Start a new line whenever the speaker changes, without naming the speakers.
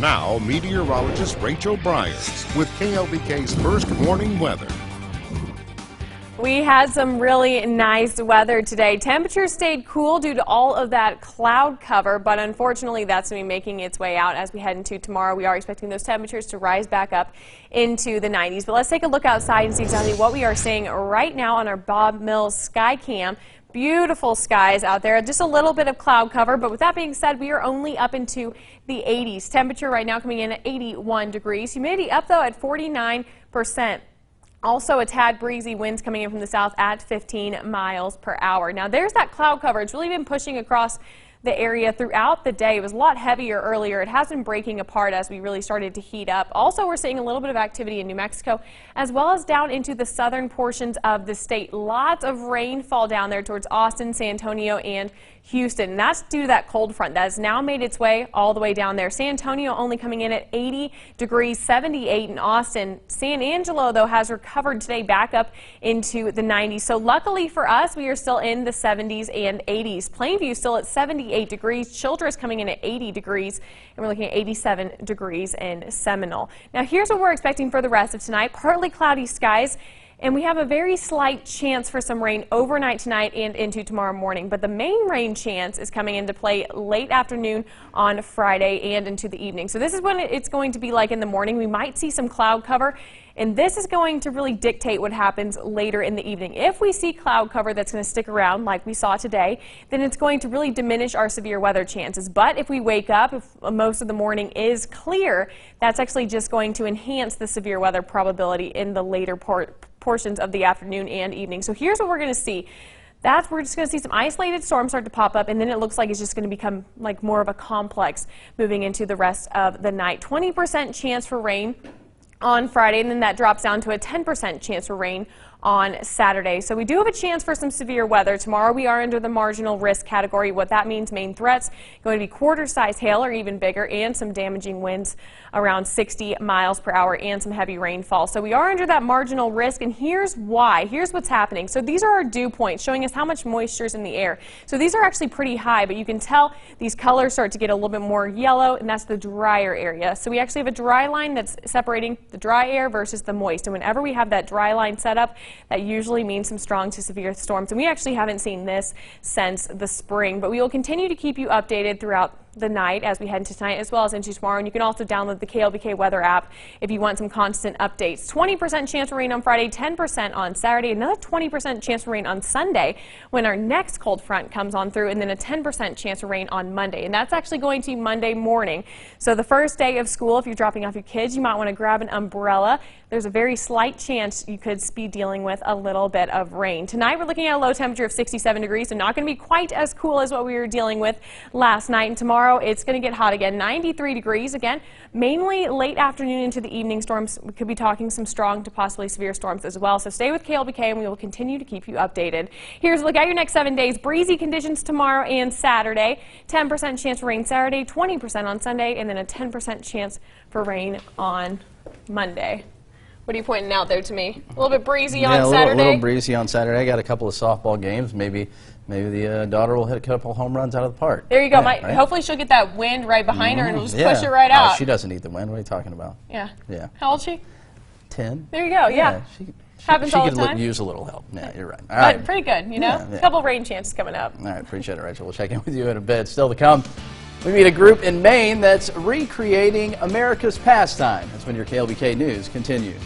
Now, meteorologist Rachel Breyer with KLBK's first warning weather.
We had some really nice weather today. Temperatures stayed cool due to all of that cloud cover, but unfortunately that's going to be making its way out as we head into tomorrow. We are expecting those temperatures to rise back up into the 90s. But let's take a look outside and see exactly what we are seeing right now on our Bob Mills sky cam. Beautiful skies out there, just a little bit of cloud cover, but with that being said, we are only up into the 80s. Temperature right now coming in at 81 degrees. Humidity up though at 49%. Also a tad breezy, winds coming in from the south at 15 miles per hour. Now there's that cloud cover. It's really been pushing across the area throughout the day. It was a lot heavier earlier. It has been breaking apart as we really started to heat up. Also, we're seeing a little bit of activity in New Mexico as well as down into the southern portions of the state. Lots of rainfall down there towards Austin, San Antonio, and Houston. And that's due to that cold front that has now made its way all the way down there. San Antonio only coming in at 80 degrees, 78 in Austin. San Angelo, though, has recovered today back up into the 90s. So luckily for us, we are still in the 70s and 80s. Plainview still at 78 degrees. Childress coming in at 80 degrees, and we're looking at 87 degrees in Seminole. Now here's what we're expecting for the rest of tonight. Partly cloudy skies. And we have a very slight chance for some rain overnight tonight and into tomorrow morning. But the main rain chance is coming into play late afternoon on Friday and into the evening. So this is when it's going to be like in the morning. We might see some cloud cover. And this is going to really dictate what happens later in the evening. If we see cloud cover that's going to stick around like we saw today, then it's going to really diminish our severe weather chances. But if we wake up, if most of the morning is clear, that's actually just going to enhance the severe weather probability in the later portions of the afternoon and evening. So here's what we're going to see. We're just going to see some isolated storms start to pop up, and then it looks like it's just going to become like more of a complex moving into the rest of the night. 20% chance for rain on Friday, and then that drops down to a 10% chance for rain on Saturday. So we do have a chance for some severe weather. Tomorrow we are under the marginal risk category. What that means, main threats going to be quarter-size hail or even bigger, and some damaging winds around 60 miles per hour and some heavy rainfall. So we are under that marginal risk, and here's why. Here's what's happening. So these are our dew points showing us how much moisture is in the air. So these are actually pretty high, but you can tell these colors start to get a little bit more yellow, and that's the drier area. So we actually have a dry line that's separating the dry air versus the moist. And whenever we have that dry line set up, that usually means some strong to severe storms. And we actually haven't seen this since the spring, but we will continue to keep you updated throughout the night as we head into tonight as well as into tomorrow. And you can also download the KLBK weather app if you want some constant updates. 20% chance for rain on Friday, 10% on Saturday, another 20% chance for rain on Sunday when our next cold front comes on through, and then a 10% chance for rain on Monday. And that's actually going to be Monday morning. So the first day of school, if you're dropping off your kids, you might want to grab an umbrella. There's a very slight chance you could be dealing with a little bit of rain. Tonight we're looking at a low temperature of 67 degrees, so not going to be quite as cool as what we were dealing with last night. And tomorrow it's going to get hot again, 93 degrees again, mainly late afternoon into the evening storms. We could be talking some strong to possibly severe storms as well. So stay with KLBK and we will continue to keep you updated. Here's a look at your next 7 days. Breezy conditions tomorrow and Saturday, 10% chance for rain Saturday, 20% on Sunday, and then a 10% chance for rain on Monday. What are you pointing out there to me? A little bit breezy on Saturday?
A little breezy on Saturday. I got a couple of softball games. Maybe the daughter will hit a couple home runs out of the park.
There you go.
Yeah, right?
Hopefully she'll get that wind right behind her and it'll just push it right out.
She doesn't need the wind. What are you talking about?
Yeah.
Yeah.
How old is she?
10.
There you go. Yeah. Happens all the time.
She could use a little help. Yeah, you're right. All
right.
right.
Pretty good, you know?
Yeah, yeah.
A couple of rain chances coming up.
All right. Appreciate it, Rachel. We'll check in with you in a bit. Still to come, we meet a group in Maine that's recreating America's pastime. That's when your KLBK News continues.